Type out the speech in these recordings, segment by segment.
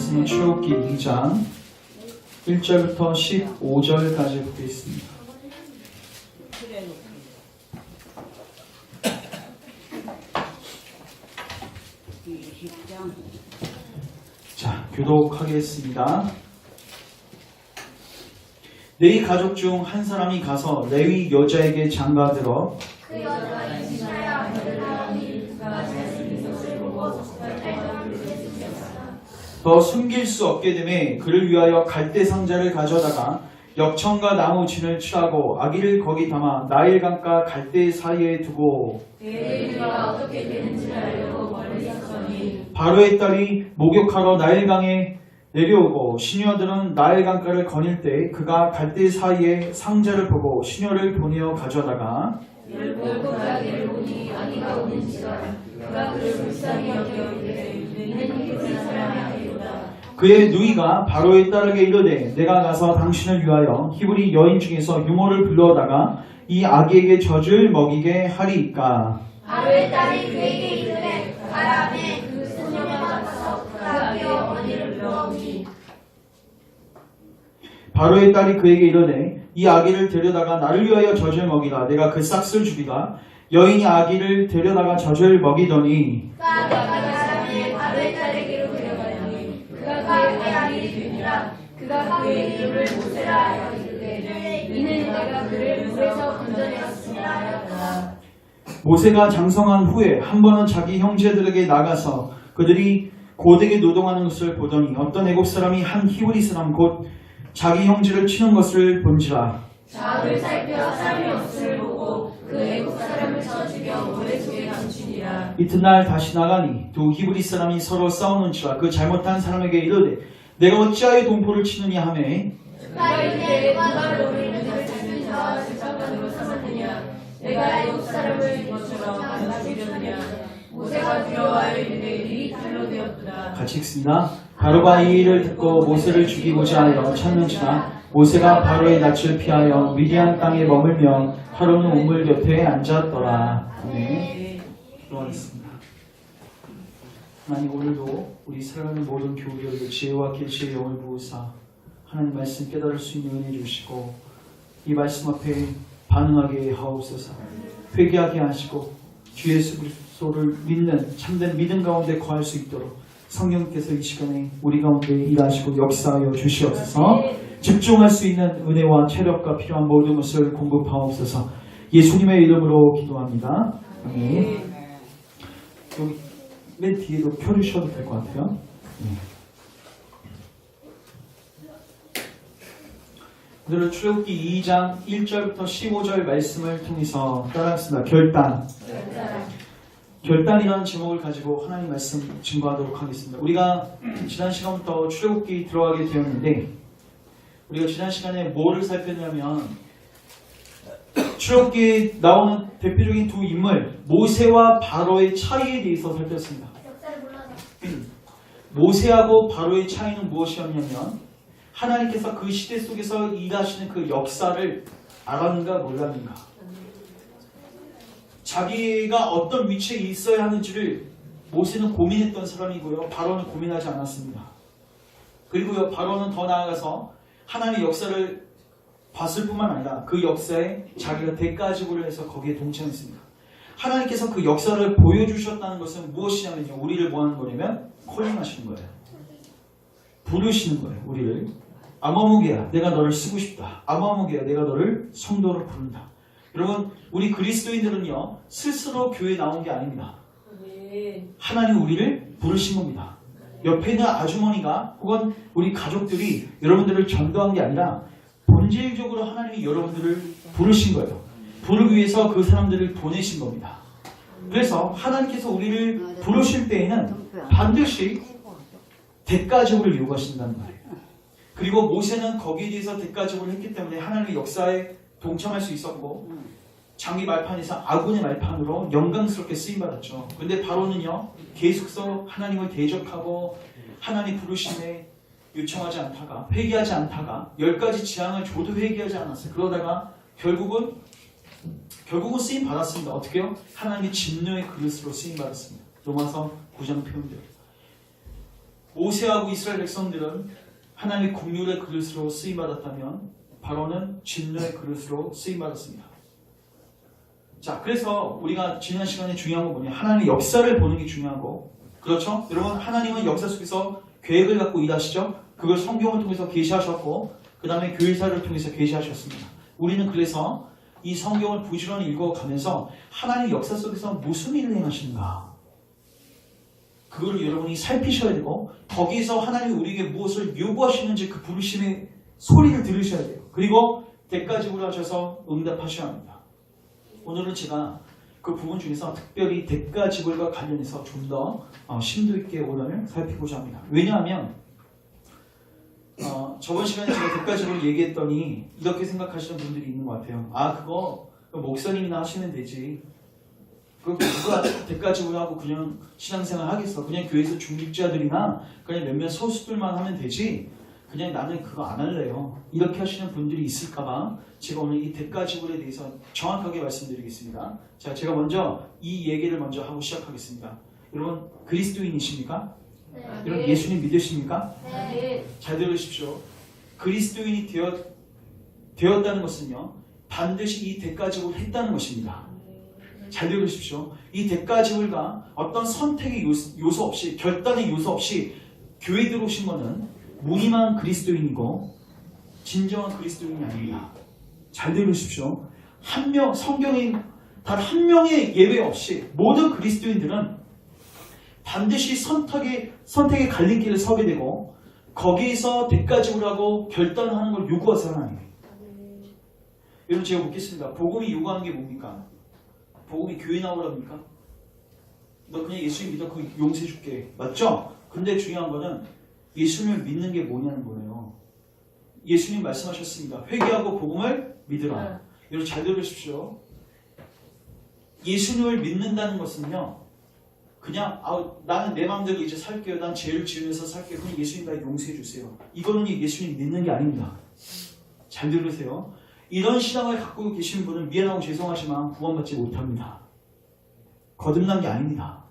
말씀은 출애굽기 2장 1절부터 15절까지 보겠습니다. 자, 교독하겠습니다. 너희 가족 중 한 사람이 가서 레위 여자에게 장가들어 그 여자가 임신하여 아들을 낳으니 그가 자신의 것을 보고 달달함을 내주셨다. 더 숨길 수 없게 되매 그를 위하여 갈대 상자를 가져다가 역청과 나무 진을 칠하고 아기를 거기 담아 나일강가 갈대 사이에 두고 그의 일가 어떻게 되는지를 알려고 멀리 있었더니 바로의 딸이 목욕하러 나일강에 내려오고 시녀들은 나일강가를 거닐 때 그가 갈대 사이에 상자를 보고 시녀를 보내어 가져다가 열고 아기를 보니 아기가 우는지라 그가 그를 불쌍히 여겨 이르되 너희는 히브리 사람이 아니로다. 그의 누이가 바로의 딸에게 이르되 내가 가서 당신을 위하여 히브리 여인 중에서 유모를 불러다가 이 아기에게 젖을 먹이게 하리이까. 바로의 딸이 그에게 이르되 가라매 그 소녀가 가서 그 아기의 어머니를 불러오니 바로의 딸이 그에게 이르되 이 아기를 데려다가 나를 위하여 젖을 먹이라. 내가 그 싹을 주리라. 여인이 아기를 데려다가 젖을 먹이더니 그가 가라매 바로의 딸에게로 데려가니 그가 그의 아기를 되니라. 그가 그의 이름을 모세라 하여 이르되 이는 내가 그를 물에서 건져내었으라 하였다. 모세가 장성한 후에 한 번은 자기 형제들에게 나가서 그들이 고되게 노동하는 것을 보더니 어떤 애굽 사람이 한 히브리 사람 곧 자기 형제를 치는 것을 본지라. 좌우를 살펴 사람이 없음을 보고 그 애국 사람을 쳐 죽여 모래 속에 감추니라. 이튿날 다시 나가니 두 히브리 사람이 서로 싸우는지라. 그 잘못한 사람에게 이르되 내가 어찌하여 동포를 치느냐 하매 그가 이르되 누가 너를 눈을 죽는 자와 재판관으로 삼았느냐. 내가 애국 사람을 이것처럼 내가 죽였느냐. 모세가 두려워하여 이르되 이 칼로 되었도다. 같이 읽습니다. 바로가 이 일을 듣고 모세를 죽이고자 하여 찾는지라. 모세가 바로의 낯을 피하여 미디안 땅에 머물며 하루는 우물 곁에 앉았더라. 아멘. 기도하겠습니다. 하나님, 오늘도 우리 살아가는 모든 교우들에게 지혜와 계시의 영을 부으사 하나님 말씀 깨달을 수 있는 은혜 주시고 이 말씀 앞에 반응하게 하옵소서. 회개하게 하시고 주 예수 그리스도를 믿는 참된 믿음 가운데 거할 수 있도록 성령께서 이 시간에 우리 가운데 일하시고 역사하여 주시옵소서. 집중할 수 있는 은혜와 체력과 필요한 모든 것을 공급하옵소서. 예수님의 이름으로 기도합니다. 아멘. 여기 맨 뒤에도 켜주셔도 될 것 같아요. 오늘은 출애굽기 2장 1절부터 15절 말씀을 통해서 따라하겠습니다. 결단이라는 제목을 가지고 하나님 말씀 증거하도록 하겠습니다. 우리가 지난 시간부터 출애굽기 들어가게 되었는데 우리가 지난 시간에 뭐를 살폈냐면 출애굽기에 나오는 대표적인 두 인물 모세와 바로의 차이에 대해서 살폈습니다. 모세하고 바로의 차이는 무엇이었냐면 하나님께서 그 시대 속에서 일하시는 그 역사를 알았는가 몰랐는가, 자기가 어떤 위치에 있어야 하는지를 모세는 고민했던 사람이고요. 바로는 고민하지 않았습니다. 그리고요, 바로는 더 나아가서 하나님의 역사를 봤을 뿐만 아니라 그 역사에 자기가 대가지고를 해서 거기에 동참했습니다. 하나님께서 그 역사를 보여주셨다는 것은 무엇이냐면요, 우리를 뭐 하는 거냐면 콜링하시는 거예요. 부르시는 거예요. 우리를 아마무게야, 내가 너를 쓰고 싶다. 아마무게야, 내가 너를 성도로 부른다. 여러분, 우리 그리스도인들은요 스스로 교회에 나온 게 아닙니다. 하나님 우리를 부르신 겁니다. 옆에 있는 아주머니가 혹은 우리 가족들이 여러분들을 전도한 게 아니라 본질적으로 하나님이 여러분들을 부르신 거예요. 부르기 위해서 그 사람들을 보내신 겁니다. 그래서 하나님께서 우리를 부르실 때에는 반드시 대가적으로 요구하신다는 말이에요. 그리고 모세는 거기에 대해서 대가적으로 했기 때문에 하나님의 역사에 동참할 수 있었고 장기 말판에서 아군의 말판으로 영광스럽게 쓰임받았죠. 그런데 바로는요 계속해서 하나님을 대적하고 하나님 부르심에 요청하지 않다가, 회개하지 않다가 10가지 재앙을 줘도 회개하지 않았어요. 그러다가 결국은 쓰임받았습니다. 어떻게요? 하나님의 진노의 그릇으로 쓰임받았습니다. 로마서 9장 표현대로. 모세하고 이스라엘 백성들은 하나님의 긍휼의 그릇으로 쓰임받았다면 바로는 진노의 그릇으로 쓰임받았습니다. 자, 그래서 우리가 지난 시간에 중요한 건 뭐냐? 하나님의 역사를 보는 게 중요하고, 그렇죠? 여러분, 하나님은 역사 속에서 계획을 갖고 일하시죠? 그걸 성경을 통해서 계시하셨고, 그 다음에 교회사를 통해서 계시하셨습니다. 우리는 그래서 이 성경을 부지런히 읽어가면서 하나님의 역사 속에서 무슨 일을 행하시는가, 그거를 여러분이 살피셔야 되고, 거기서 하나님이 우리에게 무엇을 요구하시는지 그 부르심의 소리를 들으셔야 돼요. 그리고 대가지불을 하셔서 응답하셔야 합니다. 오늘은 제가 그 부분 중에서 특별히 대가지불과 관련해서 좀 더 심도 있게 오늘 살피고자 합니다. 왜냐하면 저번 시간에 제가 대가지불을 얘기했더니 이렇게 생각하시는 분들이 있는 것 같아요. 아, 그거 목사님이나 하시면 되지. 누가 대가지불하고 그냥 신앙생활 하겠어. 그냥 교회에서 중직자들이나 그냥 몇몇 소수들만 하면 되지. 그냥 나는 그거 안 할래요. 이렇게 하시는 분들이 있을까봐 제가 오늘 이 대가지불에 대해서 정확하게 말씀드리겠습니다. 자, 제가 먼저 이 얘기를 먼저 하고 시작하겠습니다. 여러분, 그리스도인이십니까? 네. 여러분, 예수님 믿으십니까? 네. 잘 들으십시오. 그리스도인이 되었다는 것은요, 반드시 이 대가지불을 했다는 것입니다. 잘 들으십시오. 이 대가지불과 어떤 선택의 요소 없이, 결단의 요소 없이 교회 들어오신 것은 무늬만 그리스도인이고 진정한 그리스도인이 아닙니다. 잘 들으십시오. 성경에 단 한 명의 예외 없이 모든 그리스도인들은 반드시 선택의 갈림길을 서게 되고 거기에서 대가지불하고 결단하는 걸 요구하세요, 하나님. 여러분, 제가 묻겠습니다. 복음이 요구하는 게 뭡니까? 복음이 교회 나오랍니까? 너 그냥 예수님 믿어, 그 용서해 줄게. 맞죠? 근데 중요한 거는 예수님을 믿는 게 뭐냐는 거예요. 예수님 말씀하셨습니다. 회개하고 복음을 믿으라. 여러분, 잘 들으십시오. 예수님을 믿는다는 것은요, 그냥 나는 내 마음대로 이제 살게요. 난 죄를 지으면서 살게요. 그냥 예수님 나 용서해 주세요. 이거는 예수님 믿는 게 아닙니다. 잘 들으세요. 이런 신앙을 갖고 계신 분은 미안하고 죄송하지만 구원받지 못합니다. 거듭난 게 아닙니다.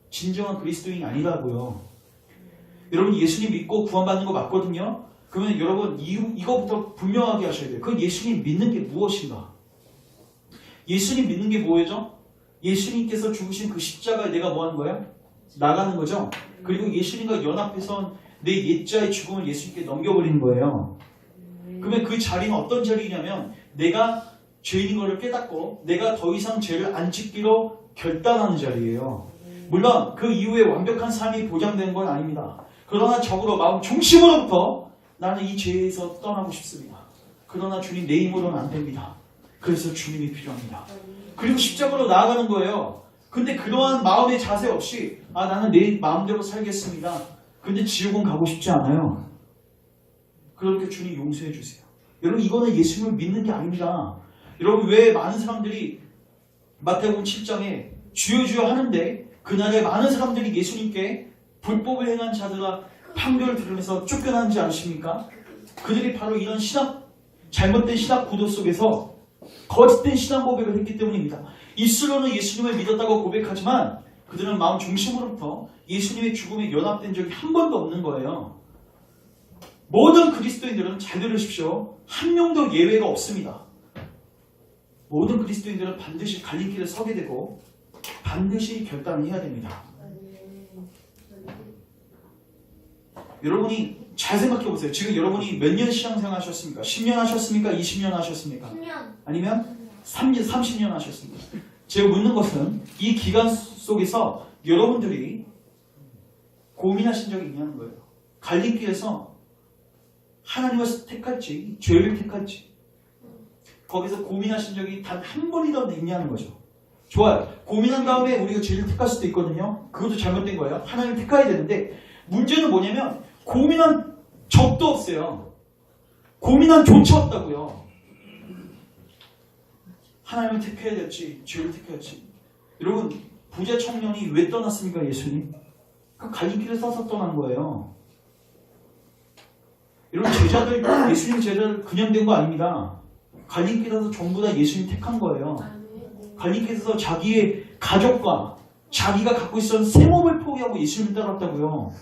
진정한 그리스도인이 아니라고요. 여러분, 예수님 믿고 구원받는 거 맞거든요. 그러면 여러분 이거부터 분명하게 하셔야 돼요. 그건 예수님 믿는 게 무엇인가? 예수님 믿는 게 뭐예요? 예수님께서 죽으신 그 십자가에 내가 뭐 하는 거예요? 나가는 거죠. 그리고 예수님과 연합해서 내 옛자의 죽음을 예수님께 넘겨버리는 거예요. 그러면 그 자리는 어떤 자리냐면 내가 죄인인 것을 깨닫고 내가 더 이상 죄를 안 짓기로 결단하는 자리예요. 물론 그 이후에 완벽한 삶이 보장되는 건 아닙니다. 그러나 적으로 마음 중심으로부터 나는 이 죄에서 떠나고 싶습니다. 그러나 주님, 내 힘으로는 안 됩니다. 그래서 주님이 필요합니다. 그리고 십자가로 나아가는 거예요. 근데 그러한 마음의 자세 없이 나는 내 마음대로 살겠습니다. 근데 지옥은 가고 싶지 않아요. 그렇게 주님 용서해 주세요. 여러분, 이거는 예수님을 믿는 게 아닙니다. 여러분, 왜 많은 사람들이 마태복음 7장에 주여 주여 하는데 그날에 많은 사람들이 예수님께 불법을 행한 자들아 판결을 들으면서 쫓겨나지 않으십니까? 그들이 바로 이런 잘못된 신학 구도 속에서 거짓된 신앙 고백을 했기 때문입니다. 입술로는 예수님을 믿었다고 고백하지만 그들은 마음 중심으로부터 예수님의 죽음에 연합된 적이 한 번도 없는 거예요. 모든 그리스도인들은, 잘 들으십시오, 한 명도 예외가 없습니다. 모든 그리스도인들은 반드시 갈림길에 서게 되고 반드시 결단을 해야 됩니다. 여러분이 잘 생각해 보세요. 지금 여러분이 몇 년 신앙생활 하셨습니까? 10년 하셨습니까? 20년 하셨습니까? 10년. 아니면 30년 하셨습니까? 제가 묻는 것은 이 기간 속에서 여러분들이 고민하신 적이 있냐는 거예요. 갈림길에서 하나님을 택할지 죄를 택할지 거기서 고민하신 적이 단 한 번이라도 있냐는 거죠. 좋아요. 고민한 다음에 우리가 죄를 택할 수도 있거든요. 그것도 잘못된 거예요. 하나님을 택해야 되는데 문제는 뭐냐면 고민한 적도 없어요. 고민한 조차 없다고요. 하나님을 택해야 될지 죄를 택해야 될지. 여러분, 부자 청년이 왜 떠났습니까? 예수님? 그 갈림길을 써서 떠난 거예요. 여러분, 예수님 제자들 그냥 된 거 아닙니다. 갈림길에서 전부 다 예수님 택한 거예요. 갈림길에서 자기의 가족과 자기가 갖고 있었던 새 몸을 포기하고 예수님을 따랐다고요.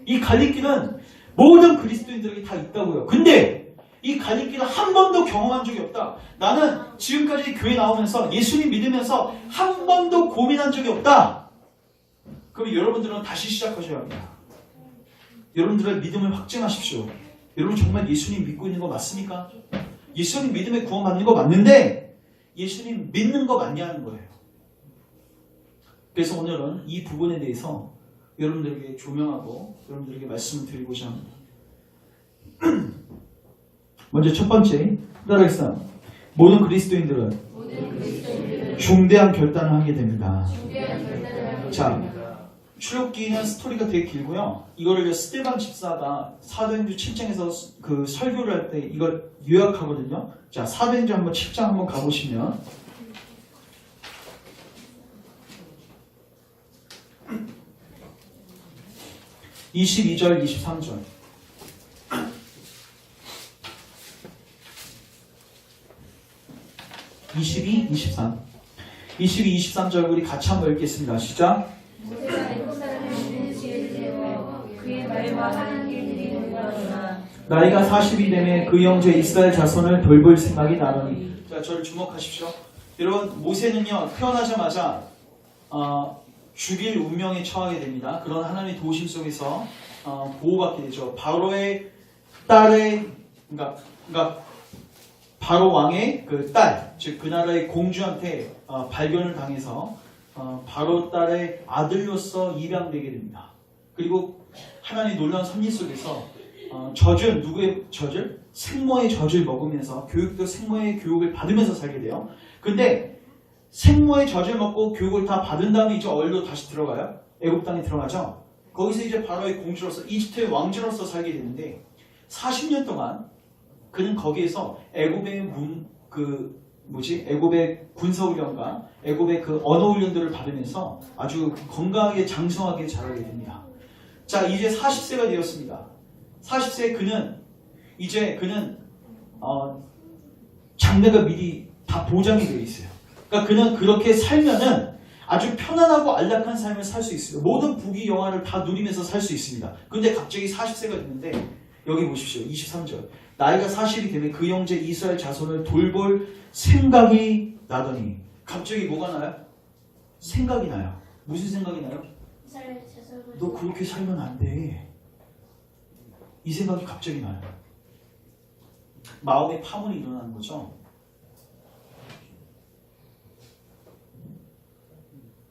이 갈림길은 모든 그리스도인들에게 다 있다고요. 근데 이 갈림길을 한 번도 경험한 적이 없다. 나는 지금까지 교회 나오면서 예수님 믿으면서 한 번도 고민한 적이 없다. 그럼 여러분들은 다시 시작하셔야 합니다. 여러분들의 믿음을 확증하십시오. 여러분 정말 예수님 믿고 있는 거 맞습니까? 예수님 믿음에 구원받는 거 맞는데 예수님 믿는 거 맞냐는 거예요. 그래서 오늘은 이 부분에 대해서 여러분들에게 조명하고 여러분들에게 말씀을 드리고자 합니다. 먼저 첫 번째, 따라하겠습니다. 모든 그리스도인들은 중대한 결단을 하게 됩니다. 자, 출애굽기는 스토리가 되게 길고요. 이거를 스데반 집사가 사도행전 7장에서 그 설교를 할 때 이걸 요약하거든요. 자, 사도행전 한번 7장 한번 가보시면 22절, 23절. 22, 23. 22, 23절 우리 같이 한번 읽겠습니다. 시작. 모세가 애굽 사람의 모든 지혜를 세워 그의 말과 하는 일들이 놀라우나 나이가 40이 되매 그 형제 이스라엘 자손을 돌볼 생각이 나더니. 자, 저를 주목하십시오. 여러분, 모세는요 태어나자마자 죽일 운명에 처하게 됩니다. 그런 하나님의 도우심 속에서 보호받게 되죠. 바로의 딸의 그러니까 바로 왕의 그 딸, 즉 그 나라의 공주한테 발견을 당해서 바로 딸의 아들로서 입양되게 됩니다. 그리고 하나님의 놀라운 섭리 속에서 젖을 누구의 젖을? 생모의 젖을 먹으면서 교육도 생모의 교육을 받으면서 살게 돼요. 근데 생모의 젖을 먹고 교육을 다 받은 다음에 이제 어디로 다시 들어가요? 애굽 땅에 들어가죠. 거기서 이제 바로의 공주로서 이집트의 왕주로서 살게 되는데 40년 동안 그는 거기에서 애굽의 애굽의 군사훈련과 애굽의 그 언어훈련들을 받으면서 아주 건강하게 장성하게 자라게 됩니다. 자, 이제 40세가 되었습니다. 40세 그는 장래가 미리 다 보장이 되어 있어요. 그러니까 그는 그렇게 살면은 아주 편안하고 안락한 삶을 살 수 있어요. 모든 부귀 영화를 다 누리면서 살 수 있습니다. 근데 갑자기 40세가 됐는데 여기 보십시오. 23절. 나이가 40이 되면 그 형제 이스라엘 자손을 돌볼 생각이 나더니. 갑자기 뭐가 나요? 생각이 나요. 무슨 생각이 나요? 너 그렇게 살면 안 돼. 이 생각이 갑자기 나요. 마음의 파문이 일어나는 거죠.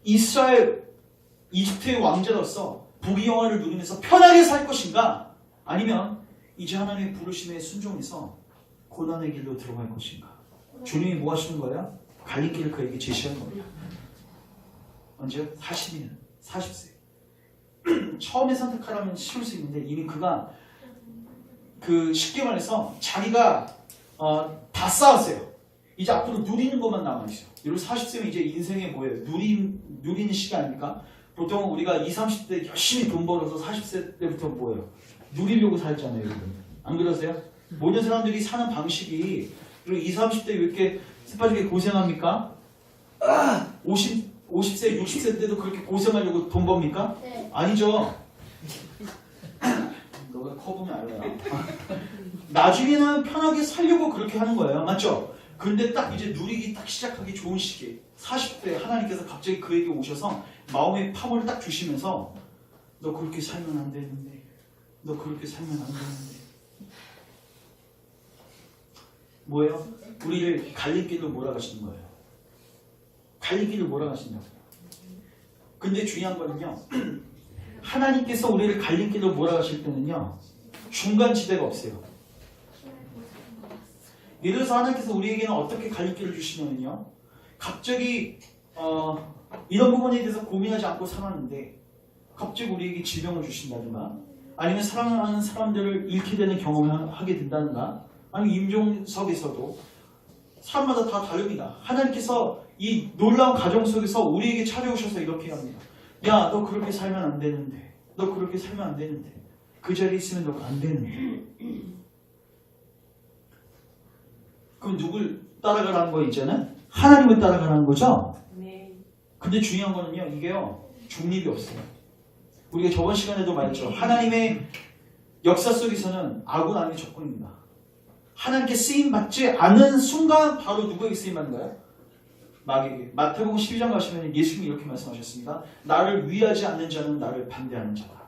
이집트의 왕자로서 부귀영화를 누리면서 편하게 살 것인가? 아니면 이제 하나님의 부르심에 순종해서 고난의 길로 들어갈 것인가? 주님이 뭐 하시는 거예요? 갈림길을 그에게 제시하는 겁니다. 언제요? 40세. 처음에 선택하라면 쉬울 수 있는데 이미 그가 쉽게 말해서 자기가 다 쌓았어요. 이제 앞으로 누리는 것만 남아있어요. 여러분 40세면 이제 인생의 뭐예요? 누리는 시기 아닙니까? 보통 우리가 20, 30대 열심히 돈 벌어서 40세 때부터 뭐예요? 누리려고 살잖아요, 여러분. 안 그러세요? 모든 사람들이 사는 방식이 그리고 20, 30대 왜 이렇게 새빠지게 고생합니까? 50세, 60세 때도 그렇게 고생하려고 돈 법니까? 네. 아니죠. 너가 커보면 알아요. 나중에는 편하게 살려고 그렇게 하는 거예요. 맞죠? 근데 딱 이제 누리기 딱 시작하기 좋은 시기 40대 하나님께서 갑자기 그에게 오셔서 마음의 파문을 딱 주시면서 너 그렇게 살면 안 되는데 너 그렇게 살면 안 되는데 뭐예요? 우리를 갈림길로 몰아가시는 거예요. 갈림길로 몰아가신다고요. 근데 중요한 거는요. 하나님께서 우리를 갈림길로 몰아가실 때는요. 중간지대가 없어요. 예를 들어서 하나님께서 우리에게는 어떻게 갈림길을 주시냐면요. 갑자기 이런 부분에 대해서 고민하지 않고 살았는데 갑자기 우리에게 질병을 주신다든가 아니면 사랑하는 사람들을 잃게 되는 경험을 하게 된다든가 아니면 임종석에서도 사람마다 다 다릅니다. 하나님께서 이 놀라운 가정 속에서 우리에게 찾아오셔서 이렇게 합니다. 야, 너 그렇게 살면 안 되는데 너 그렇게 살면 안 되는데 그 자리에 있으면 너가 안 되는데 그럼 누굴 따라가라는 거 있잖아요? 하나님을 따라가라는 거죠? 네. 근데 중요한 거는요, 이게요, 중립이 없어요. 우리가 저번 시간에도 말했죠. 하나님의 역사 속에서는 아군 아닌 적군입니다. 하나님께 쓰임받지 않은 순간 바로 누구에게 쓰임받는 거예요? 마귀에게. 마태복음 12장 가시면 예수님이 이렇게 말씀하셨습니다. 나를 위하지 않는 자는 나를 반대하는 자다.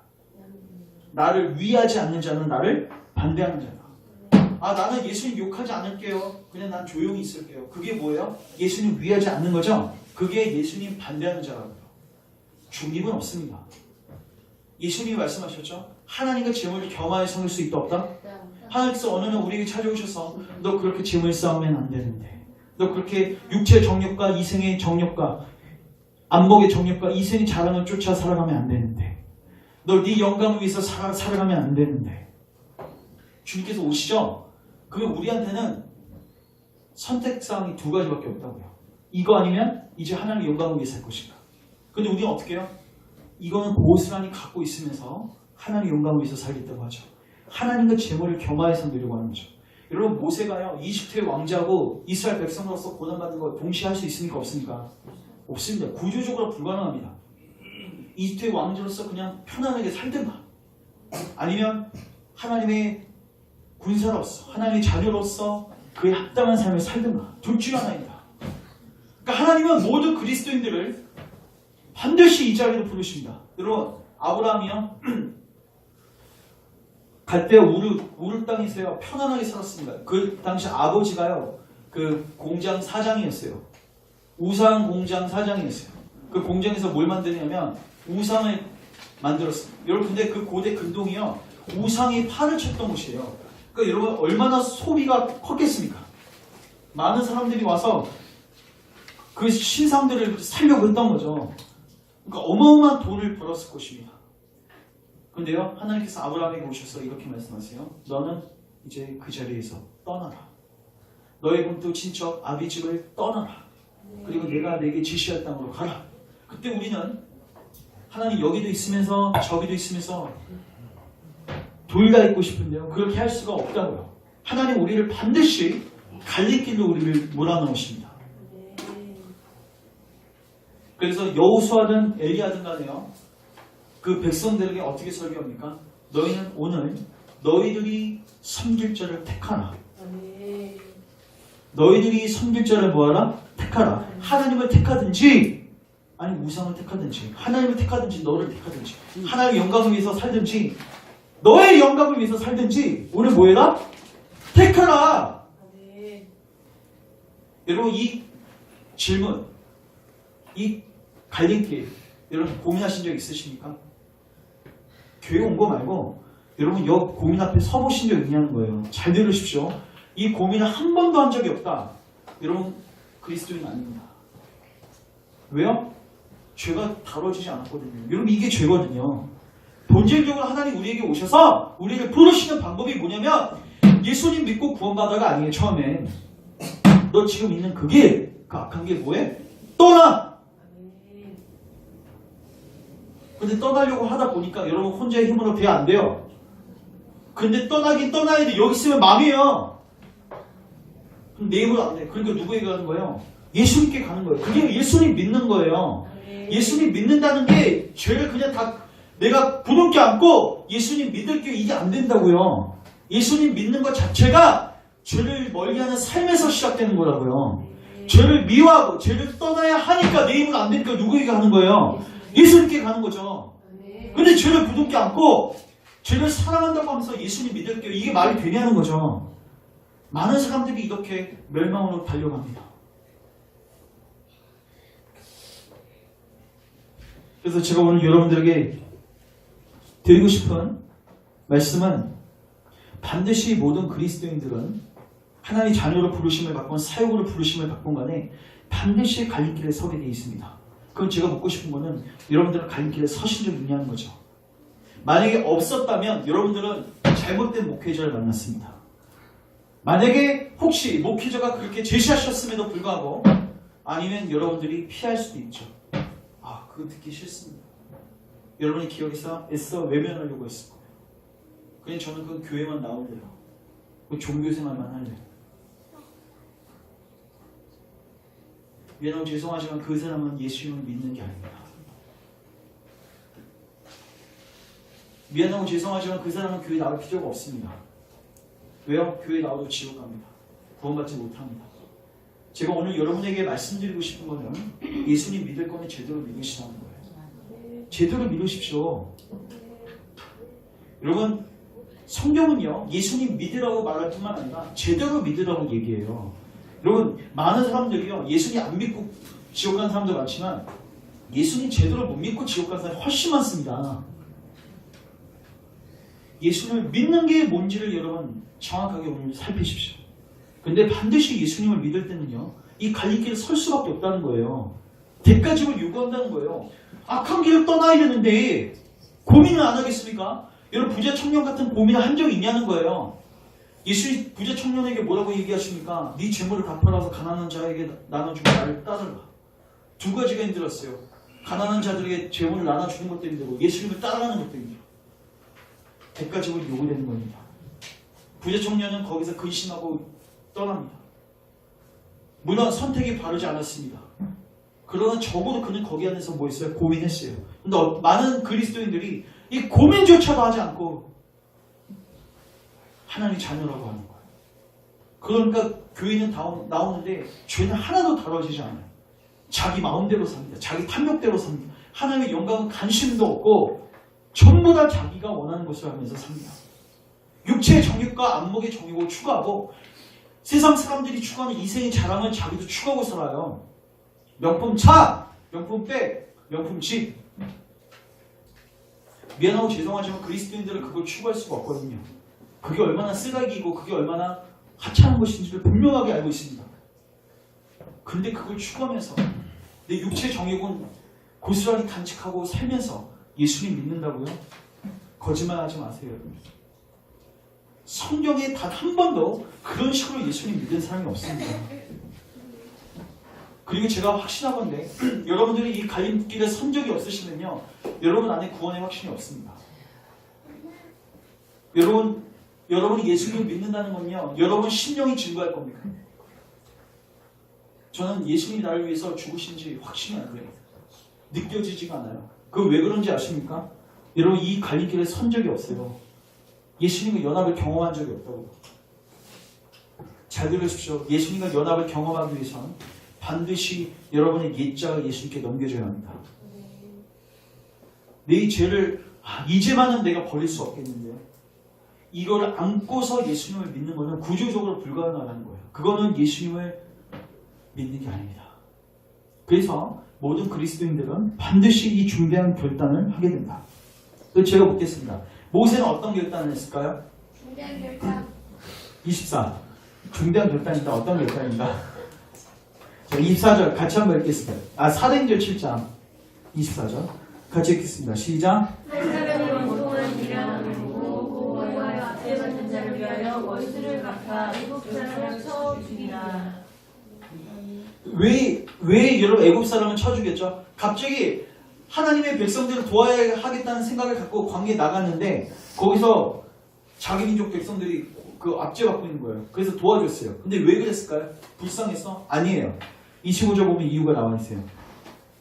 나를 위하지 않는 자는 나를 반대하는 자다. 아, 나는 예수님 욕하지 않을게요. 그냥 난 조용히 있을게요. 그게 뭐예요? 예수님 위하지 않는 거죠? 그게 예수님 반대하는 자라고요. 중립은 없습니다. 예수님이 말씀하셨죠? 하나님과 재물을 겸하여 섬길 수 있다 없다? 하나님께서 어느 날 우리에게 찾아오셔서 너 그렇게 재물 쌓으면 안 되는데, 너 그렇게 육체의 정욕과 이생의 정욕과 안목의 정욕과 이생의 자랑을 쫓아 살아가면 안 되는데, 너 네 영광을 위해서 살아가면 안 되는데, 주님께서 오시죠? 그러면 우리한테는 선택사항이 두 가지밖에 없다고요. 이거 아니면 이제 하나님의 영광을 위해 살 것인가. 근데 우리는 어떻게 해요? 이거는 고스란히 갖고 있으면서 하나님의 영광을 위해서 살겠다고 하죠. 하나님과 재물을 겸하여서 누리려고 하는 거죠. 여러분, 모세가요, 이집트의 왕자고 이스라엘 백성으로서 고난받는 거 동시에 할 수 있습니까? 없습니까? 없습니다. 구조적으로 불가능합니다. 이집트의 왕자로서 그냥 편안하게 살든가, 아니면 하나님의 군사로서, 하나님의 자녀로서 그에 합당한 삶을 살든가, 둘 중 하나입니다. 그러니까 하나님은 모든 그리스도인들을 반드시 이 자리로 부르십니다. 여러분, 아브라함이요, 갈대아 우르 땅에서요 편안하게 살았습니다. 그 당시 아버지가요 그 공장 사장이었어요. 우상 공장 사장이었어요. 그 공장에서 뭘 만드냐면 우상을 만들었습니다. 여러분, 근데 그 고대 근동이요 우상이 판을 쳤던 곳이에요. 그러니까 여러분, 얼마나 소비가 컸겠습니까? 많은 사람들이 와서 그 신상들을 살려고 했던 거죠. 그러니까 어마어마한 돈을 벌었을 것입니다. 그런데요, 하나님께서 아브라함에게 오셔서 이렇게 말씀하세요. 너는 이제 그 자리에서 떠나라. 너의 본토 친척 아비 집을 떠나라. 그리고 내가 내게 지시할 땅으로 가라. 그때 우리는 하나님 여기도 있으면서 저기도 있으면서 둘 다 있고 싶은데요, 그렇게 할 수가 없다고요. 하나님 우리를 반드시 갈림길로 우리를 몰아넣으십니다. 그래서 여호수아든 엘리야든 간에요, 그 백성들에게 어떻게 설교합니까? 너희는 오늘 너희들이 섬길 자를 택하라. 너희들이 섬길 자를 뭐하라? 택하라. 하나님을 택하든지 아니 우상을 택하든지, 하나님을 택하든지 너를 택하든지, 하나님의 영광을 위해서 살든지 너의 영광을 위해서 살든지 오늘 뭐해라? 택하라. 여러분, 이 질문, 이 갈림길 여러분 고민하신 적 있으십니까? 교회 온 거 말고 여러분 여 고민 앞에 서보신 적 있냐는 거예요. 잘 들으십시오. 이 고민을 한 번도 한 적이 없다. 여러분, 그리스도인 아닙니다. 왜요? 죄가 다뤄지지 않았거든요. 여러분, 이게 죄거든요. 본질적으로 하나님 우리에게 오셔서 우리를 부르시는 방법이 뭐냐면 예수님 믿고 구원받아가 아니에요. 처음엔 너 지금 있는 그 길, 그 악한 길 뭐해? 떠나! 근데 떠나려고 하다 보니까 여러분 혼자의 힘으로 돼 안 돼요. 근데 떠나긴 떠나야 돼. 여기 있으면 맘이에요. 그럼 내 힘으로 안 돼. 그러니까 누구에게 가는 거예요? 예수님께 가는 거예요. 그게 예수님 믿는 거예요. 예수님 믿는다는 게 죄를 그냥 다 내가 부둥켜 안고 예수님 믿을게요, 이게 안 된다고요. 예수님 믿는 것 자체가 죄를 멀리하는 삶에서 시작되는 거라고요. 죄를 미워하고 죄를 떠나야 하니까 내 힘으로 안 되니까 누구에게 가는 거예요? 예수님께 가는 거죠. 근데 죄를 부둥켜 안고 죄를 사랑한다고 하면서 예수님 믿을게요, 이게 말이 되냐는 거죠. 많은 사람들이 이렇게 멸망으로 달려갑니다. 그래서 제가 오늘 여러분들에게 드리고 싶은 말씀은 반드시 모든 그리스도인들은 하나님의 자녀로 부르심을 받건 사역으로 부르심을 받건 간에 반드시 갈림길에 서게 되어 있습니다. 그럼 제가 묻고 싶은 거는 여러분들은 갈림길에 서신 적이 있냐는 거죠. 만약에 없었다면 여러분들은 잘못된 목회자를 만났습니다. 만약에 혹시 목회자가 그렇게 제시하셨음에도 불구하고 아니면 여러분들이 피할 수도 있죠. 아, 그거 듣기 싫습니다. 여러분의 기억에서 애써 외면하려고 했을 거예요. 그냥 저는 그 교회만 나올래요. 그 종교생활만 할래요. 여러분 죄송하지만 그 사람은 예수님을 믿는 게 아닙니다. 미안하고 죄송하지만 그 사람은 교회 나올 필요가 없습니다. 왜요? 교회 나와도 지옥 갑니다. 구원받지 못합니다. 제가 오늘 여러분에게 말씀드리고 싶은 거는 예수님 믿을 거면 제대로 믿으시라는 거예요. 제대로 믿으십시오. 여러분, 성경은요, 예수님 믿으라고 말할 뿐만 아니라 제대로 믿으라고 얘기해요. 여러분, 많은 사람들이요, 예수님 안 믿고 지옥 간 사람도 많지만 예수님 제대로 못 믿고 지옥 간 사람이 훨씬 많습니다. 예수님을 믿는 게 뭔지를 여러분 정확하게 오늘 살피십시오. 근데 반드시 예수님을 믿을 때는요, 이 갈림길을 설 수밖에 없다는 거예요. 대가집을 요구한다는 거예요. 악한 길을 떠나야 되는데 고민을 안 하겠습니까? 여러분, 부자 청년 같은 고민을 한 적이 있냐는 거예요. 예수님 부자 청년에게 뭐라고 얘기하십니까? 네 재물을 갚아라서 가난한 자에게 나눠주고 나를 따르라. 두 가지가 힘들었어요. 가난한 자들에게 재물을 나눠주는 것도 힘들고 예수님을 따라가는 것도 힘들어. 대가집을 요구되는 겁니다. 부자 청년은 거기서 근심하고 떠납니다. 물론 선택이 바르지 않았습니다. 그러나 적어도 그는 거기 안에서 뭐 했어요? 고민했어요. 근데 많은 그리스도인들이 이 고민조차도 하지 않고 하나님 자녀라고 하는 거예요. 그러니까 교회는 나오는데 죄는 하나도 다뤄지지 않아요. 자기 마음대로 삽니다. 자기 탐욕대로 삽니다. 하나님의 영광은 관심도 없고 전부 다 자기가 원하는 것을 하면서 삽니다. 육체의 정욕과 안목의 정욕을 추구하고 세상 사람들이 추구하는 이생의 자랑을 자기도 추구하고 살아요. 명품 차, 명품 백, 명품 집. 미안하고 죄송하지만 그리스도인들은 그걸 추구할 수가 없거든요. 그게 얼마나 쓰레기이고 그게 얼마나 하찮은 것인지를 분명하게 알고 있습니다. 근데 그걸 추구하면서 내 육체 정욕은 고스란히 간직하고 살면서 예수님 믿는다고요? 거짓말하지 마세요. 성경에 단 한 번도 그런 식으로 예수님 믿는 사람이 없습니다. 그리고 제가 확신하건대 여러분들이 이 갈림길에 선 적이 없으시면요, 여러분 안에 구원의 확신이 없습니다. 여러분이 예수님을 믿는다는 건요, 여러분 심령이 증거할 겁니다. 저는 예수님이 나를 위해서 죽으신지 확신이 안 돼요. 느껴지지가 않아요. 그거 왜 그런지 아십니까? 여러분, 이 갈림길에 선 적이 없어요. 예수님과 연합을 경험한 적이 없다고. 잘 들으십시오. 예수님과 연합을 경험하기 위해서는 반드시 여러분의 옛자가 예수님께 넘겨져야 합니다. 내 죄를 이제만은 내가 버릴 수 없겠는데 이걸 안고서 예수님을 믿는 것은 구조적으로 불가능하다는 거예요. 그거는 예수님을 믿는 게 아닙니다. 그래서 모든 그리스도인들은 반드시 이 중대한 결단을 하게 된다. 그래서 제가 묻겠습니다. 모세는 어떤 결단을 했을까요? 중대한 결단. 24. 중대한 결단이다. 어떤 결단인가? 자, 24절 같이 한번 읽겠습니다. 사도행전 7장 24절 같이 읽겠습니다. 시작. 한 사람이 원통한 미련함을 보고 고호하여 앞에 받는 자를 위하여 원수를 갚아 일곱 사람을 쳐 죽이라. 왜 여러분 애굽 사람을 쳐 죽였죠? 갑자기 하나님의 백성들을 도와야 하겠다는 생각을 갖고 광야에 나갔는데 거기서 자기 민족 백성들이 그 압제받고 있는 거예요. 그래서 도와줬어요. 근데 왜 그랬을까요? 불쌍해서? 아니에요. 25절 보면 이유가 나와 있어요.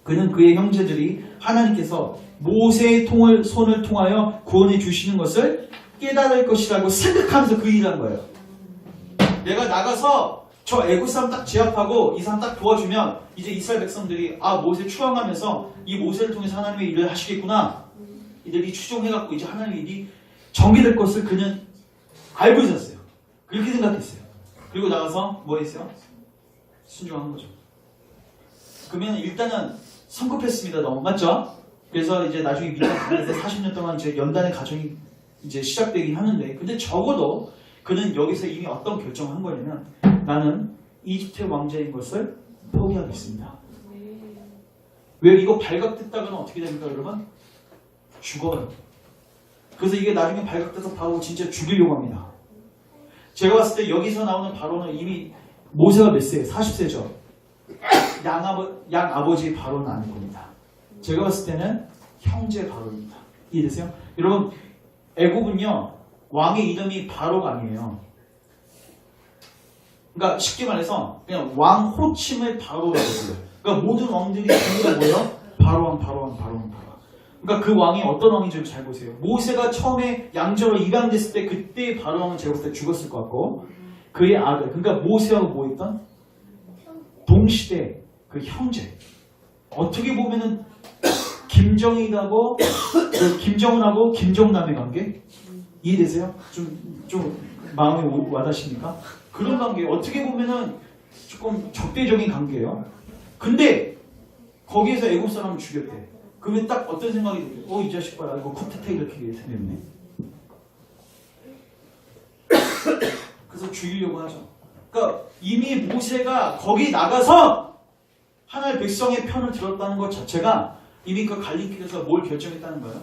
그는 그의 형제들이 하나님께서 모세의 손을 통하여 구원해 주시는 것을 깨달을 것이라고 생각하면서 그 일을 한 거예요. 내가 나가서 저 애굽 사람 딱 제압하고 이 사람 딱 도와주면 이제 이스라엘 백성들이 모세 추앙하면서 이 모세를 통해서 하나님의 일을 하시겠구나. 이들이 추종해갖고 이제 하나님의 일이 전개될 것을 그는 알고 있었어요. 그렇게 생각했어요. 그리고 나가서 뭐 했어요? 순종한 거죠. 그러면 일단은 성급했습니다. 너무 맞죠? 그래서 이제 나중에 미디안 40년 동안 이제 연단의 과정이 이제 시작되긴 하는데, 근데 적어도 그는 여기서 이미 어떤 결정을 한 거냐면 나는 이집트 왕자인 것을 포기하겠습니다. 왜 이거 발각됐다가는 어떻게 됩니까, 여러분? 죽어요. 그래서 이게 나중에 발각돼서 바로 진짜 죽이려고 합니다. 제가 봤을 때 여기서 나오는 바로는 이미 모세가 몇 세예요? 40세죠. 양아버지 바로는 아닐 겁니다. 제가 봤을 때는 형제 바로입니다. 이해되세요? 여러분, 애굽은요 왕의 이름이 바로가 아니에요. 그러니까 쉽게 말해서 그냥 왕 호칭을 바로라고 해요. 그러니까 모든 왕들이 전부 다 뭐예요? 바로왕. 그러니까 그 왕이 어떤 왕인지 잘 보세요. 모세가 처음에 양자로 입양됐을 때 그때 바로 왕은 제가 봤을 때 죽었을 것 같고 그의 아들 그러니까 모세하고 뭐 했던? 동시대 그 형제. 어떻게 보면은 김정일하고 김정은하고 김정남의 관계 이해되세요? 좀 마음에 와닿습니까? 그런 관계 어떻게 보면은 조금 적대적인 관계예요. 근데 거기에서 애국 사람을 죽였대. 그러면 딱 어떤 생각이 들어요? 이 자식 봐라 이거 쿠데타 이렇게 생겼네. 그래서 죽이려고 하죠. 그러니까 이미 모세가 거기 나가서 하나의 백성의 편을 들었다는 것 자체가 이미 그 갈림길에서 뭘 결정했다는 거예요?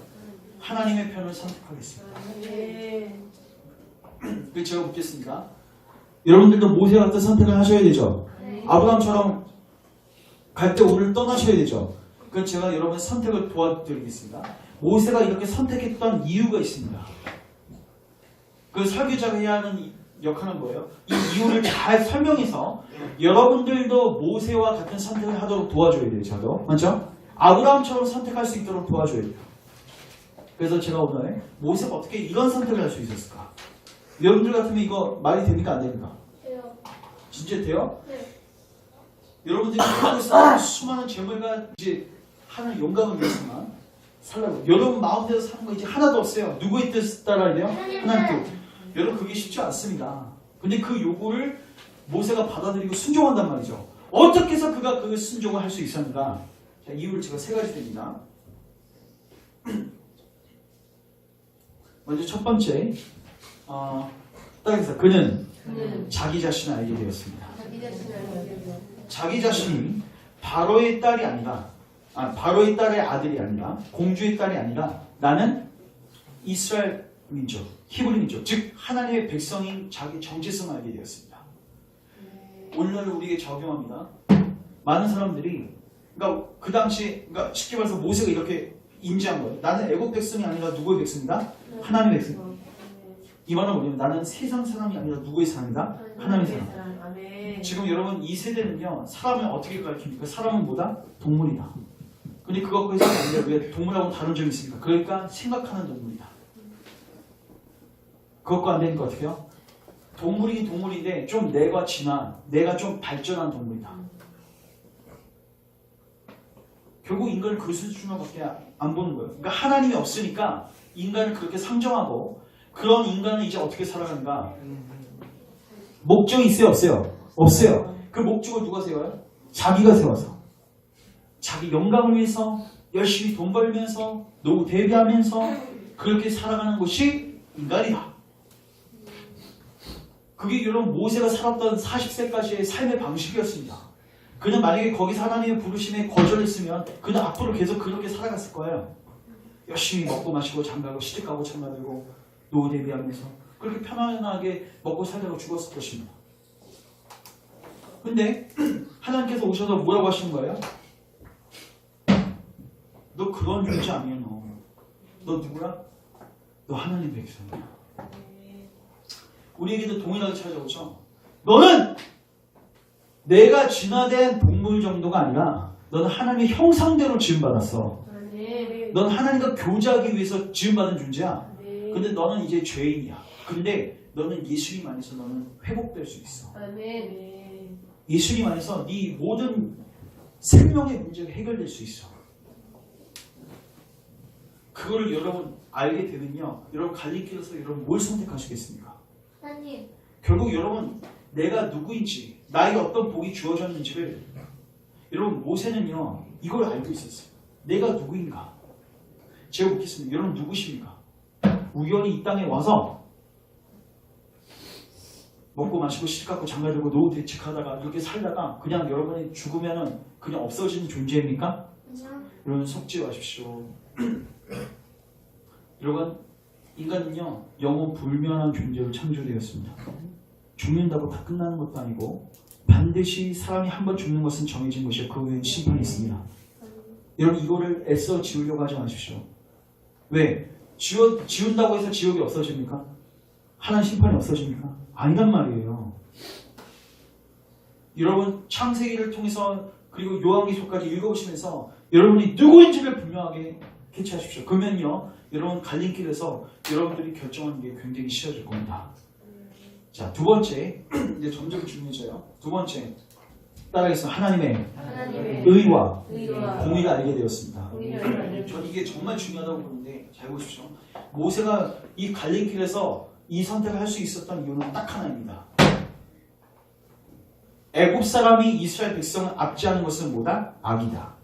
하나님의 편을 선택하겠습니다. 그래서 제가 묻겠습니다. 여러분들도 모세와 같은 선택을 하셔야 되죠. 아브라함처럼 갈 때 오늘 떠나셔야 되죠. 그래서 제가 여러분 선택을 도와드리겠습니다. 모세가 이렇게 선택했던 이유가 있습니다. 그 설교자가 해야 하는 역할은 뭐예요? 이 이유를 잘 설명해서 여러분들도 모세와 같은 선택을 하도록 도와줘야 돼요. 저도. 맞죠? 아브라함처럼 선택할 수 있도록 도와줘야 돼요. 그래서 제가 오늘 모세가 어떻게 이런 선택을 할 수 있었을까? 여러분들 같으면 이거 말이 됩니까? 안 됩니까? 돼요. 진짜 돼요? 네. 여러분들이 하고 있는 수많은 재물과 이제 하는 영광을 위해서만 살라고. 여러분 마음대로 사는 거 이제 하나도 없어요. 누구의 뜻 따라야 돼요? 하나님 뜻. 여러분 그게 쉽지 않습니다. 근데 그 요구를 모세가 받아들이고 순종한단 말이죠. 어떻게 해서 그가 그 순종을 할 수 있었는가? 자, 이유를 제가 세 가지 드립니다. 먼저 첫 번째, 딱에서 그는 자기 자신을 알게 되었습니다. 자기 자신이 바로의 딸이 아니라, 바로의 딸의 아들이 아니라, 공주의 딸이 아니라 나는 이스라엘 민족, 히브리 민족, 즉 하나님의 백성인 자기 정체성을 알게 되었습니다. 오늘날 우리에게 적용합니다. 많은 사람들이, 그러니까 그 당시, 그러니까 쉽게 말해서 모세가 이렇게 인지한 거예요. 나는 애국 백성이 아니라 누구의 백성이다? 하나님의 백성. 이 말은 뭐냐면 나는 세상 사람이 아니라 누구의 사람이다? 하나님의 사람. 지금 여러분 이 세대는요 사람을 어떻게 가르칩니까? 사람은 뭐다? 동물이다. 근데 그것과 해석이 아니라 왜 동물하고 다른 점이 있습니까? 그러니까 생각하는 동물이다. 그것과 안 되니까 어떻게 해요? 동물이긴 동물인데 좀 내가 진한, 내가 좀 발전한 동물이다. 결국 인간을 그 수준으로밖에 안 보는 거예요. 그러니까 하나님이 없으니까 인간을 그렇게 상정하고 그런 인간은 이제 어떻게 살아가는가? 목적이 있어요? 없어요? 없어요. 그 목적을 누가 세워요? 자기가 세워서. 자기 영광을 위해서 열심히 돈 벌면서 노후 대비하면서 그렇게 살아가는 것이 인간이다. 그게 여러분 모세가 살았던 40세까지의 삶의 방식이었습니다. 그는 만약에 거기서 하나님의 부르심에 거절했으면 그는 앞으로 계속 그렇게 살아갔을 거예요. 열심히 먹고 마시고 장가고 시집가고 장가들고 노후 대비하면서 그렇게 편안하게 먹고 살다가 죽었을 것입니다. 근데 하나님께서 오셔서 뭐라고 하시는 거예요? 너 그런 존재 아니야. 너 누구야? 너 하나님 백성이야. 우리에게도 동일하게 찾아오죠. 너는 내가 진화된 동물 정도가 아니라 너는 하나님의 형상대로 지음받았어. 넌 하나님과 교제하기 위해서 지음받은 존재야. 근데 너는 이제 죄인이야. 근데 너는 예수님 안에서 너는 회복될 수 있어. 예수님 안에서 네 모든 생명의 문제가 해결될 수 있어. 그거를 여러분 알게 되면요. 여러분 갈림길에서 여러분 뭘 선택하시겠습니까? 하나님. 결국 여러분 내가 누구인지 나에게 어떤 복이 주어졌는지를 여러분 모세는요. 이걸 알고 있었어요. 내가 누구인가? 제가 묻겠습니다. 여러분 누구십니까? 우연히 이 땅에 와서 먹고 마시고 시집가고 장가들고 노후 대책하다가 이렇게 살다가 그냥 여러분이 죽으면은 그냥 없어지는 존재입니까? 여러분 속지 마십시오. 여러분 인간은요 영원 불멸한 존재로 창조되었습니다. 죽는다고 다 끝나는 것도 아니고 반드시 사람이 한 번 죽는 것은 정해진 것이요 그 후에는 심판이 있습니다. 여러분 이거를 애써 지우려고 하지 마십시오. 왜? 지운다고 해서 지옥이 없어집니까? 하나님 심판이 없어집니까? 아니란 말이에요. 여러분 창세기를 통해서 그리고 요한계시록까지 읽어보시면서 여러분이 누구인지를 분명하게 캐치하십시오. 그러면요, 여러분 갈림길에서 여러분들이 결정하는 게 굉장히 쉬워질 겁니다. 자, 두 번째, 이제 점점 중요해져요. 두 번째, 따라하겠습니다. 하나님의 의와 공의를 알게 되었습니다. 전 이게 정말 중요하다고 보는데 잘 보십시오. 모세가 이 갈림길에서 이 선택을 할 수 있었던 이유는 딱 하나입니다. 애굽 사람이 이스라엘 백성을 압제하는 것은 뭐다? 악이다.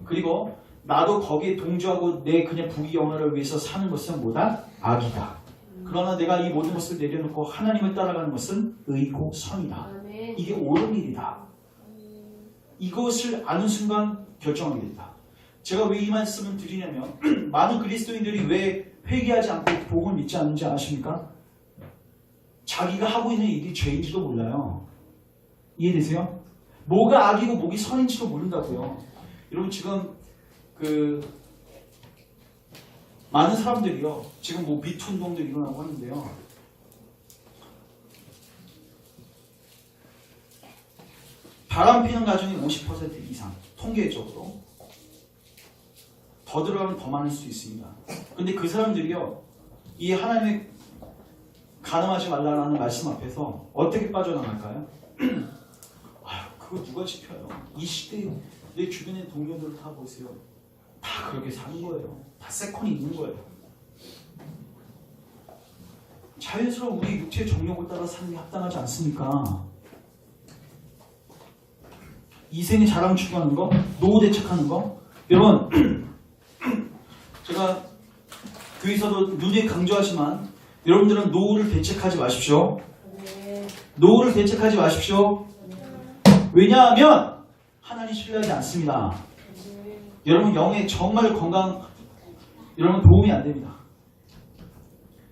그리고 나도 거기에 동조하고 내 그냥 부귀영화를 위해서 사는 것은 뭐다? 악이다. 그러나 내가 이 모든 것을 내려놓고 하나님을 따라가는 것은 의고 선이다. 이게 옳은 일이다. 이것을 아는 순간 결정하게 된다. 제가 왜 이 말씀을 드리냐면 많은 그리스도인들이 왜 회개하지 않고 복음을 믿지 않는지 아십니까? 자기가 하고 있는 일이 죄인지도 몰라요. 이해되세요? 뭐가 악이고 뭐가 선인지도 모른다고요. 여러분 지금 많은 사람들이요. 지금 뭐 미투 운동도 일어나고 하는데요. 바람피는 가정이 50% 이상 통계적으로 더 들어가면 더 많을 수도 있습니다. 근데 그 사람들이요. 이 하나님의 가늠하지 말라는 말씀 앞에서 어떻게 빠져나갈까요? 그거 누가 지켜요? 이 시대에 내 주변의 동료들을 다 보세요. 다 그렇게 사는 거예요. 다 세컨이 있는 거예요. 자연스러운 우리 육체의 정욕을 따라 사는 게 합당하지 않습니까? 이생의 자랑 추구하는 거, 노후 대책하는 거. 여러분, 제가 교회에서도 눈에 강조하지만 여러분들은 노후를 대책하지 마십시오. 노후를 대책하지 마십시오. 왜냐하면 하나님 신뢰하지 않습니다. 여러분 영의 정말 건강 여러분 도움이 안 됩니다.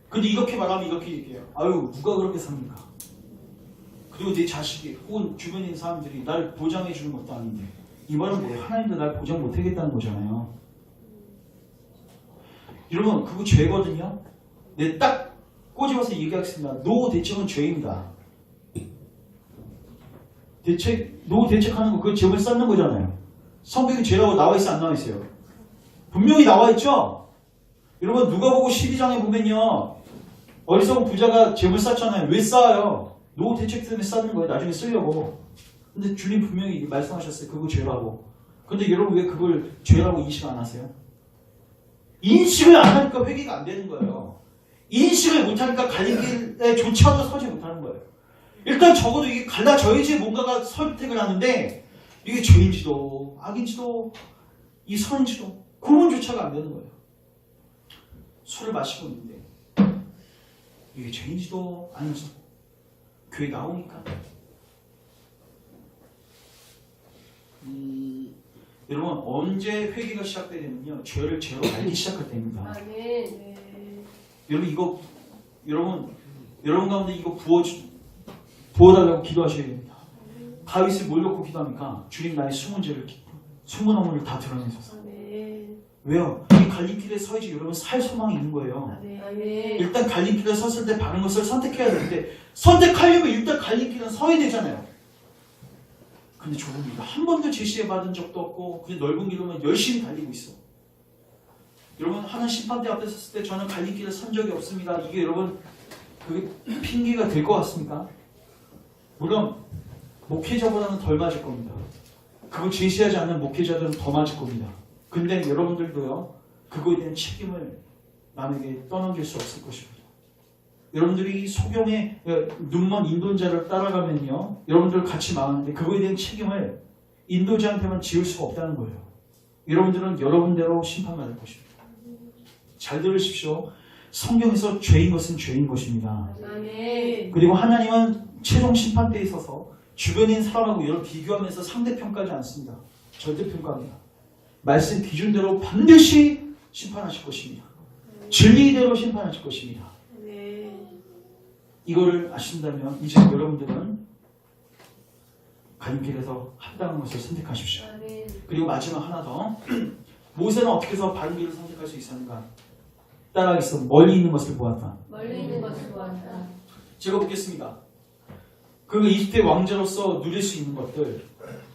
근데 이렇게 말하면 이렇게 얘기해요. 아유 누가 그렇게 삽니까? 그리고 내 자식이 혹은 주변에 있는 사람들이 날 보장해 주는 것도 아닌데 이 말은 뭐예요? 하나님도 날 보장 못 하겠다는 거잖아요. 여러분 그거 죄거든요. 내 딱 꼬집어서 얘기하겠습니다. 노후 대책은 죄입니다. 노후 대책하는 거, 그 죄를 쌓는 거잖아요. 성경에 죄라고 나와 있어, 안 나와 있어요? 분명히 나와 있죠? 여러분, 누가 보고 12장에 보면요. 어리석은 부자가 재물 쌓잖아요. 왜 쌓아요? 노후 대책 때문에 쌓는 거예요. 나중에 쓰려고. 근데 주님 분명히 말씀하셨어요. 그거 죄라고. 근데 여러분 왜 그걸 죄라고 인식 안 하세요? 인식을 안 하니까 회개가 안 되는 거예요. 인식을 못 하니까 갈림길에조차도 서지 못하는 거예요. 일단 적어도 이게 갈라져야지 뭔가가 선택을 하는데 이게 죄인지도 악인지도 이 선인지도 구분조차가 안 되는 거예요. 술을 마시고 있는데 이게 죄인지도 아닌지도 교회 나오니까 여러분 언제 회개가 시작되냐면요 죄를 죄로 알기 시작할 때입니다. 여러분 이거 여러분 가운데 이거 부어달라고 기도하셔야 됩니다. 다윗을 뭘 놓고 기도합니까? 주님 나의 숨은 죄를 숨은 어물을 다 드러내소서. 왜요? 이 갈림길에 서야지 여러분 살 소망이 있는 거예요. 일단 갈림길에 섰을 때 바른 것을 선택해야 되는데 선택하려면 일단 갈림길은 서야 되잖아요. 근데 좁은 길 한 번도 제시해받은 적도 없고 그냥 넓은 길로만 열심히 달리고 있어. 여러분 하나님 심판대 앞에 섰을 때 저는 갈림길에 선 적이 없습니다. 이게 여러분 그게 핑계가 될 것 같습니까? 물론 목회자보다는 덜 맞을 겁니다. 그걸 제시하지 않는 목회자들은 더 맞을 겁니다. 근데 여러분들도요. 그거에 대한 책임을 남에게 떠넘길 수 없을 것입니다. 여러분들이 소경의 눈먼 인도자를 따라가면요. 여러분들 같이 망하는데 그거에 대한 책임을 인도자한테만 지을 수가 없다는 거예요. 여러분들은 여러분대로 심판받을 것입니다. 잘 들으십시오. 성경에서 죄인 것은 죄인 것입니다. 그리고 하나님은 최종 심판대에 서서 주변에 있는 사람하고 여러 비교하면서 상대평가하지 않습니다. 절대평가합니다. 말씀 기준대로 반드시 심판하실 것입니다. 진리대로 심판하실 것입니다. 이거를 아신다면 이제 여러분들은 갈림길에서 합당한 것을 선택하십시오. 그리고 마지막 하나 더. 모세는 어떻게 해서 바른 길을 선택할 수 있었는가? 따라하겠습니다. 멀리 있는 것을 보았다. 멀리 있는 것을 보았다. 제가 보겠습니다. 그 이집트의 왕자로서 누릴 수 있는 것들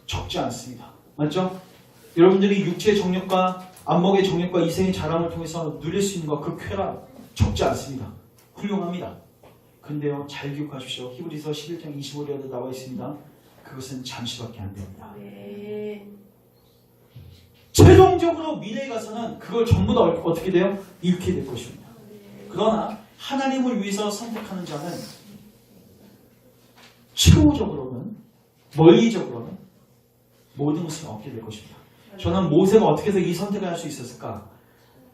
적지 않습니다. 맞죠? 여러분들이 육체의 정욕과 안목의 정욕과 이생의 자랑을 통해서 누릴 수 있는 것 그 쾌락 적지 않습니다. 훌륭합니다. 근데요, 잘 기억하십시오. 히브리서 11장 25절에도 나와 있습니다. 그것은 잠시밖에 안 됩니다. 최종적으로 미래에 가서는 그걸 전부 다 어떻게 돼요? 잃게 될 것입니다. 그러나 하나님을 위해서 선택하는 자는 최후적으로는, 멀리적으로는 모든 것을 얻게 될 것입니다. 저는 모세가 어떻게 해서 이 선택을 할 수 있었을까?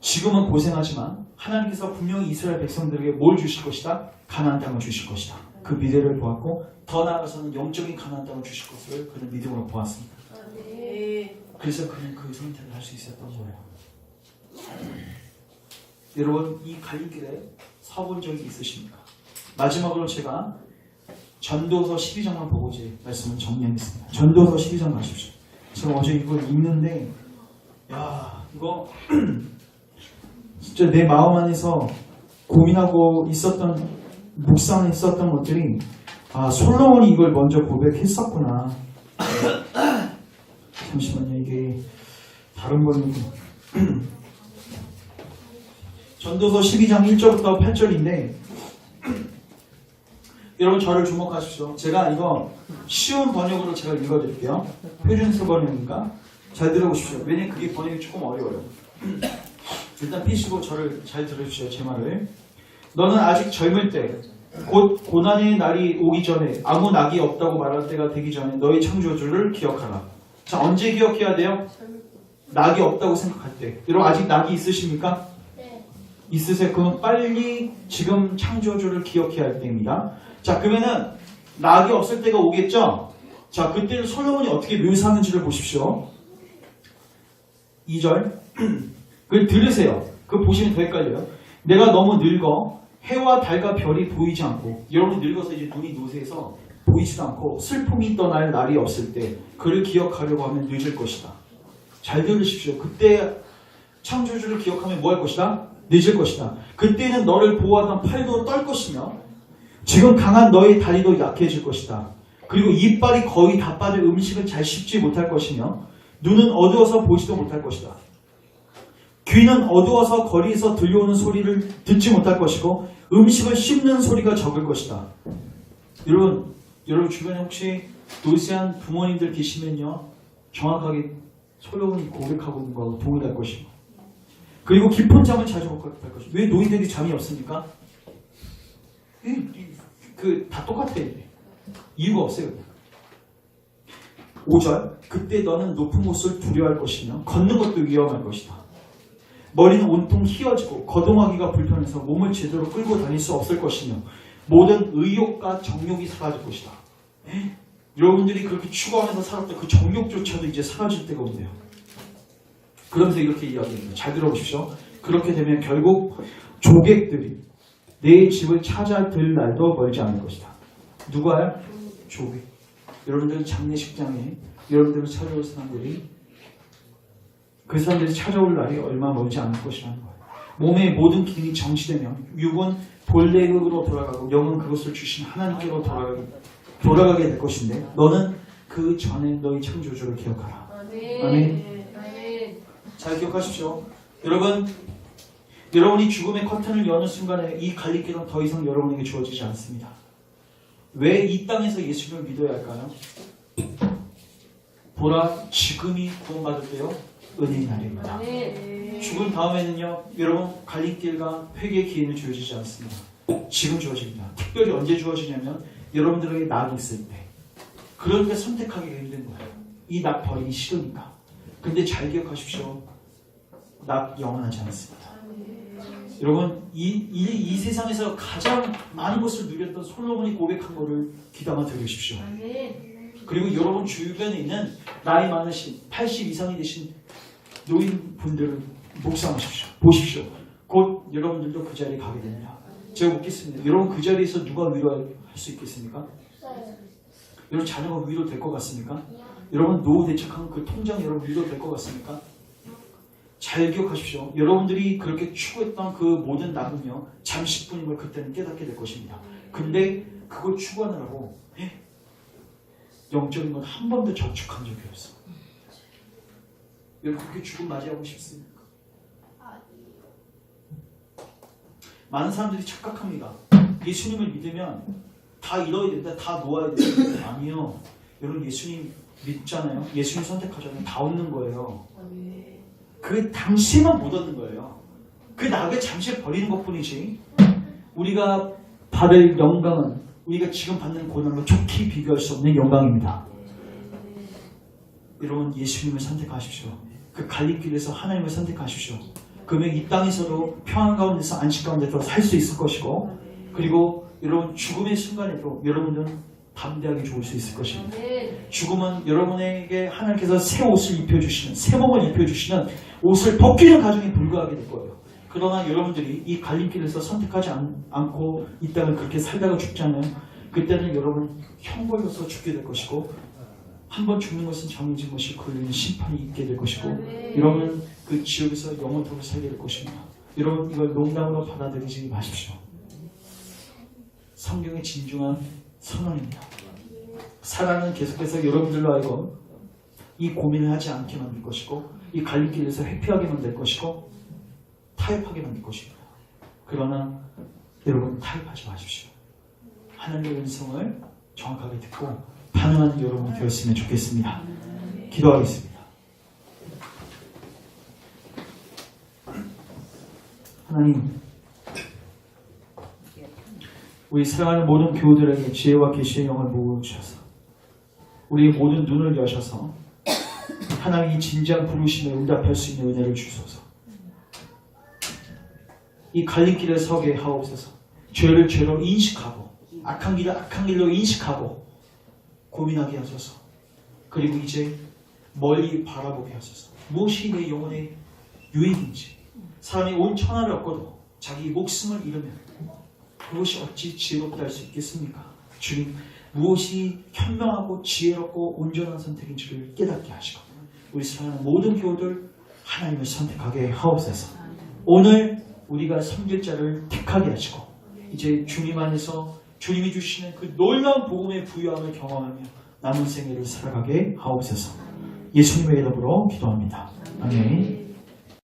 지금은 고생하지만 하나님께서 분명히 이스라엘 백성들에게 뭘 주실 것이다? 가나안 땅을 주실 것이다. 그 미래를 보았고 더 나아가서는 영적인 가나안 땅을 주실 것을 그는 믿음으로 보았습니다. 그래서 그는 그 선택을 할 수 있었던 거예요. 여러분, 이 갈림길에 서본 적이 있으십니까? 마지막으로 제가 전도서 12장만 보고 이제 말씀을 정리하겠습니다. 전도서 12장 가십시오. 제가 어제 이걸 읽는데 야, 이거 진짜 내 마음 안에서 고민하고 있었던, 묵상에 있었던 것들이, 아, 솔로몬이 이걸 먼저 고백했었구나. 잠시만요, 이게 다른 번이고. 전도서 12장 1절부터 8절인데 여러분 저를 주목하십시오. 제가 이거 쉬운 번역으로 제가 읽어드릴게요. 표준서 번역인가? 잘 들어보십시오. 왜냐면 그게 번역이 조금 어려워요. 일단 피시고 저를 잘 들어주십시오. 제 말을. 너는 아직 젊을 때 곧 고난의 날이 오기 전에 아무 낙이 없다고 말할 때가 되기 전에 너의 창조주를 기억하라. 자, 언제 기억해야 돼요? 낙이 없다고 생각할 때. 여러분 아직 낙이 있으십니까? 네. 있으세요? 그럼 빨리 지금 창조주를 기억해야 할 때입니다. 자, 그러면은 낙이 없을 때가 오겠죠? 자, 그때는 솔로몬이 어떻게 묘사하는지를 보십시오. 2절. 그걸 들으세요. 그거 보시면 더 헷갈려요. 내가 너무 늙어 해와 달과 별이 보이지 않고, 여러분 늙어서 이제 눈이 노쇠해서 보이지도 않고 슬픔이 떠날 날이 없을 때 그를 기억하려고 하면 늦을 것이다. 잘 들으십시오. 그때 창조주를 기억하면 뭐 할 것이다? 늦을 것이다. 그때는 너를 보호하던 팔도 떨 것이며 지금 강한 너의 다리도 약해질 것이다. 그리고 이빨이 거의 다 빠져 음식을 잘 씹지 못할 것이며 눈은 어두워서 보지도 못할 것이다. 귀는 어두워서 거리에서 들려오는 소리를 듣지 못할 것이고 음식을 씹는 소리가 적을 것이다. 여러분 주변에 혹시 노쇠한 부모님들 계시면요, 정확하게 솔로몬이 고백하고 있는 거하고 동일할 것이고, 그리고 깊은 잠을 자주 못 할 것이고. 왜 노인들이 잠이 없습니까? 다 똑같아요. 이유가 없어요. 5절. 그때 너는 높은 곳을 두려워할 것이며 걷는 것도 위험할 것이다. 머리는 온통 휘어지고 거동하기가 불편해서 몸을 제대로 끌고 다닐 수 없을 것이며 모든 의욕과 정욕이 사라질 것이다. 여러분들이 그렇게 추구하면서 살았던 그 정욕조차도 이제 사라질 때가 온대요. 그러면서 이렇게 이야기합니다. 잘 들어보십시오. 그렇게 되면 결국 조객들이 내 집을 찾아들 날도 멀지 않을 것이다. 누가요? 조객. 여러분들은 장례식장에 여러분들을 찾아올 사람들이, 그 사람들이 찾아올 날이 얼마 멀지 않을 것이라는 거예요. 몸의 모든 기능이 정지되면 육은 본래으로 돌아가고 영은 그것을 주신 하나님께로 돌아가게 될 것인데 너는 그 전에 너희 창조주를 기억하라. 아멘. 잘 기억하십시오. 여러분이 죽음의 커튼을 여는 순간에 이 갈림길은 더 이상 여러분에게 주어지지 않습니다. 왜 이 땅에서 예수님을 믿어야 할까요? 보라, 지금이 구원받을 때요, 은혜의 날입니다. 죽은 다음에는요, 여러분 갈림길과 회개의 기회는 주어지지 않습니다. 지금 주어집니다. 특별히 언제 주어지냐면 여러분들에게 낙이 있을 때. 그럴 때 선택하기가 힘든 거예요. 이 낙 버리기 싫으니까. 근데 잘 기억하십시오. 낙 영원하지 않습니다. 여러분 이 세상에서 가장 많은 것을 누렸던 솔로몬이 고백한 것을 귀담아 들으십시오. 그리고 여러분 주변에 있는 나이 많으신 80 이상이 되신 노인분들을 묵상하십시오. 보십시오. 곧 여러분들도 그 자리에 가게 됩니다. 제가 묻겠습니다. 여러분 그 자리에서 누가 위로할 수 있겠습니까? 여러분 자녀가 위로될 것 같습니까? 여러분 노후 대책하는 그 통장 여러분 위로될 것 같습니까? 잘 기억하십시오. 여러분들이 그렇게 추구했던 그 모든 낙은요, 잠시뿐인 걸 그때는 깨닫게 될 것입니다. 근데 그걸 추구하느라고 영적인 건 한 번도 저축한 적이 없어. 여러분 그렇게 죽음 맞이하고 싶습니까? 많은 사람들이 착각합니다. 예수님을 믿으면 다 이뤄야 된다, 다 놓아야 된다. 아니요. 여러분 예수님 믿잖아요. 예수님 선택하잖아요. 다 얻는 거예요. 그 당시만 못 얻는 거예요. 그 낙을 잠시 버리는 것뿐이지. 우리가 받을 영광은 우리가 지금 받는 고난과 좋게 비교할 수 없는 영광입니다. 여러분 예수님을 선택하십시오. 그 갈림길에서 하나님을 선택하십시오. 그러면 이 땅에서도 평안 가운데서 안식 가운데서 살 수 있을 것이고, 그리고 여러분 죽음의 순간에도 여러분은 담대하게 죽을 수 있을 것입니다. 죽음은 여러분에게 하나님께서 새 옷을 입혀주시는, 새 몸을 입혀주시는 옷을 벗기는 과정에 불과하게 될 거예요. 그러나 여러분들이 이 갈림길에서 선택하지 않고 이 땅을 그렇게 살다가 죽잖아요. 그때는 여러분 형 걸려서 죽게 될 것이고, 한 번 죽는 것은 정해진 것이 걸리는 심판이 있게 될 것이고, 여러분은 그 지옥에서 영원토록 살게 될 것입니다. 여러분 이걸 농담으로 받아들이지 마십시오. 성경의 진중한 선언입니다. 사랑은 계속해서 여러분들로 하여금 이 고민을 하지 않게 만들 것이고, 이 갈림길에서 회피하게 만들 것이고, 타협하게 만들 것입니다. 그러나 여러분 타협하지 마십시오. 하나님의 음성을 정확하게 듣고 반응하는 여러분이 되었으면 좋겠습니다. 기도하겠습니다. 하나님, 우리 사랑하는 모든 교우들에게 지혜와 계시의 영을 부어주셔서 우리의 모든 눈을 여셔서 하나님이 진지한 부르심에 응답할 수 있는 은혜를 주소서. 이 갈림길에 서게 하옵소서. 죄를 죄로 인식하고 악한 길을 악한 길로 인식하고 고민하게 하소서. 그리고 이제 멀리 바라보게 하소서. 무엇이 내 영혼의 유익인지. 사람이 온 천하를 얻고도 자기 목숨을 잃으면 그것이 어찌 지혜롭다 할 수 있겠습니까? 주님, 무엇이 현명하고 지혜롭고 온전한 선택인지를 깨닫게 하시고 우리 사랑하는 모든 교우들 하나님을 선택하게 하옵소서. 오늘 우리가 섬길 자를 택하게 하시고 이제 주님 안에서 주님이 주시는 그 놀라운 복음의 부유함을 경험하며 남은 생애를 살아가게 하옵소서. 예수님의 이름으로 기도합니다. 아멘.